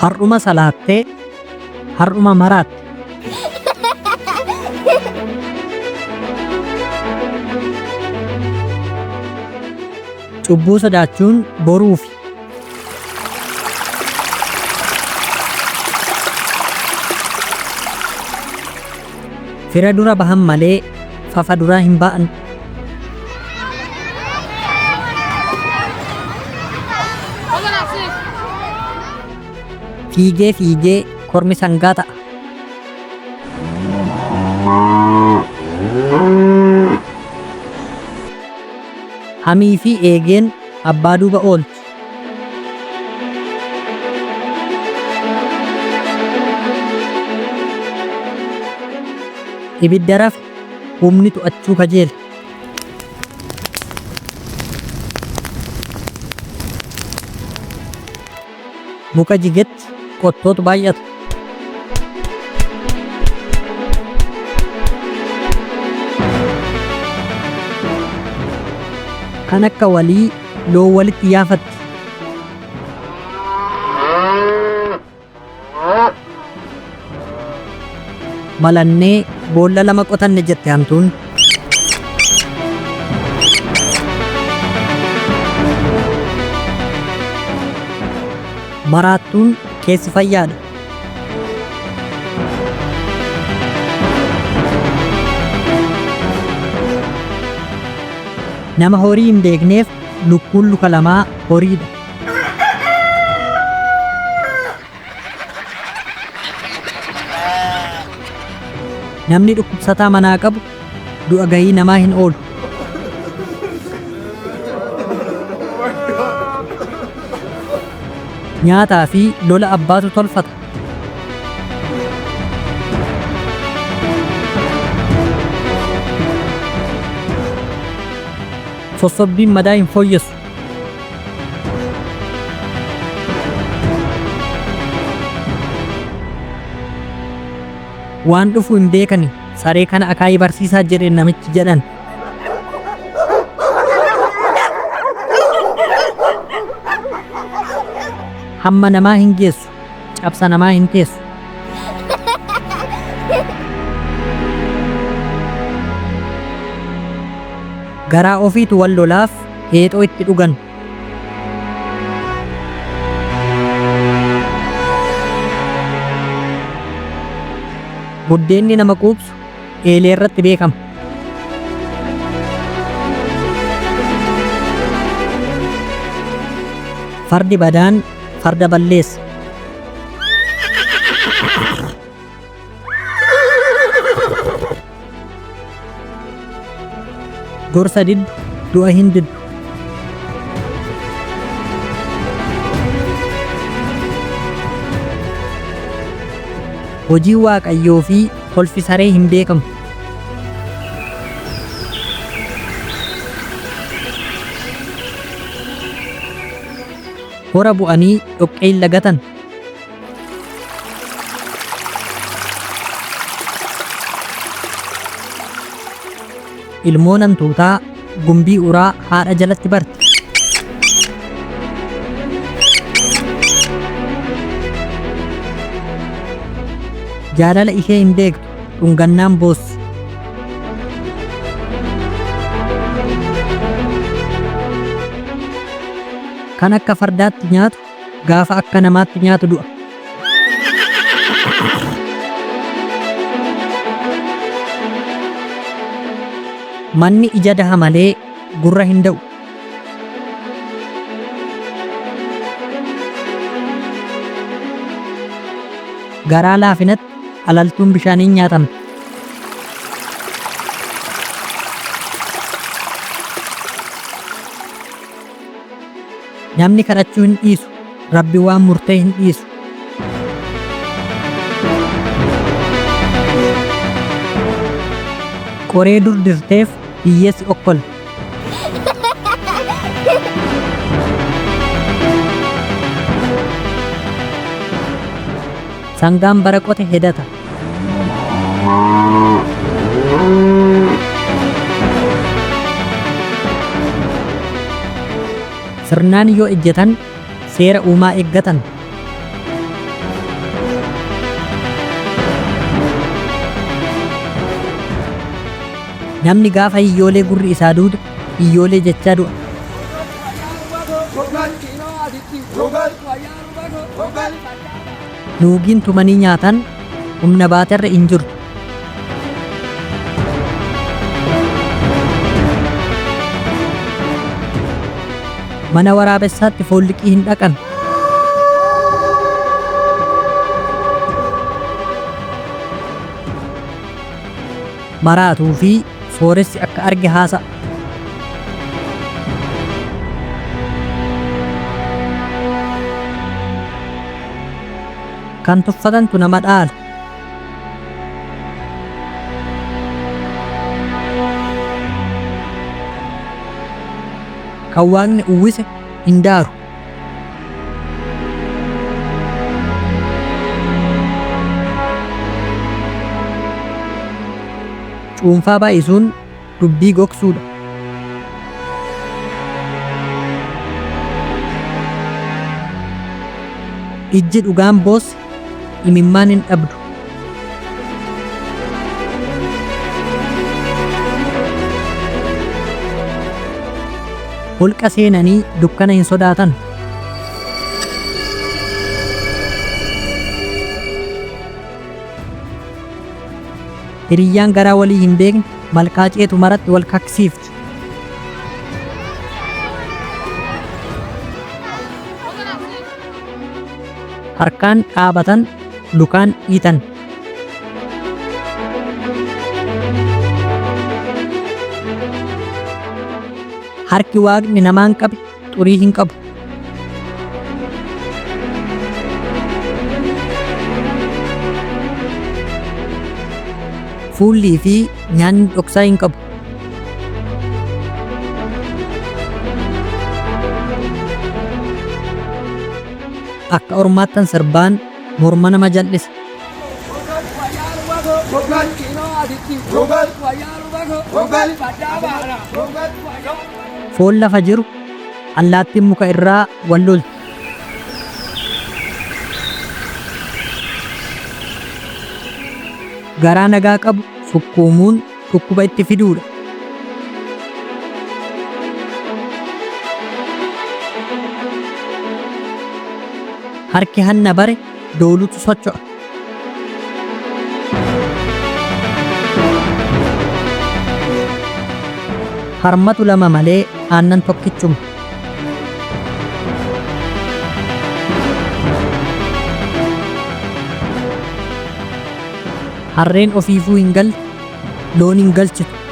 Har'uma salaattee har'uma maraatte. Cubbuu sodaachuun boruufi. Fira dura bahan malee fafa duraa hin ba'an. Fiigee fiigee kormi sangaa ta'a. Hamii fi eegeen abbaa duuba oolti. Ibidda rafe humni to'achuu kajeela. Muka jigetti qottootu baay'ata. Kan akka walii loon walitti yaafatti. Malannee boolla lama qotanne jette hantuun. Maraattuun keessi fayyaadha. Nama horii hin beekneef lukkuun luka lamaa horiidha. Namni dhukkubsataa manaa qabu du'a gahii namaa hin oolu. Nyaataa fi lola abbaatu tolfata. Sossobbiin madaa hin fooyyessu. Waan dhufu hin beekani saree kana akaayii barsiisaa jedheen namichi jedhan. Hamma namaa hin geessu, cabsa namaa hin teessu. Garaa ofiitu wal lolaaf heexoo itti dhugan. Buddeenni nama quubsu eelee irratti beekama. Fardi badaan farda balleessa. Gorsa diddu du'a hin diddu. Hojii Waaqayyoo fi kolfi saree hin beekamu. Hora bu'anii dhoqqee hin lagatan. Ilmoon hantuutaa gumbii uraa haadha jalatti barti. Jaalala ishee hin beektu dhungannaan boossi. Kan akka fardaatti nyaatu gaafa akka namaatti nyaatu du'a. Manni ija daha malee gurra hin da'u. Garaa laafinatti alaltuun bishaaniin nyaatamte. Namni kadhachuu hin dhiisu, Rabbi waan murtee hin dhiisu. Qoree dur dirteef hiyyeessi okkola. Sangaan bara qote hedata. Sirnaan yoo ejjetan seera uumaa eeggatan. Namni gaafa hiyyoolee gurri isaa duude hiyyoolee jechaa du'a. Nuugiin tumanii nyaatan humna baaterra hin jirtu. Mana waraabessaatti foon liqii hin dhaqan. Maraatuu fi sooressi akka arge haasa'a. Kan tuffatantu nama dhaala. Kan Waaqni uwwise hin daaru. Cuunfaa baay'isuun dubbii gogsuudha. Ijji dhugaan boosse imimmaan hin dhabdu. Holqa seenanii dukkana hin sodaatan. Hiriyyaan garaa walii hin beekne malkaa ceetu maratti wal kaksiifti. Harkaan dhaabatan lukaan dhiitan. Harki Waaqni namaan qabe xurii hin qabu. Fuullii fi nyaanni dhoksaa hin qabu. Akka ormaattan sirbaan morma nama jal'isa. Foon lafa jiru allaattiin muka irraa wal lolti. Garaa nagaa qabu sukkuumuun dhukkuba itti fiduudha. Harki hanna bare doolutu socho'a. Harmatu lama malee aannan tokkichuma. Harreen ofiifuu hin galle loon hin galchitu.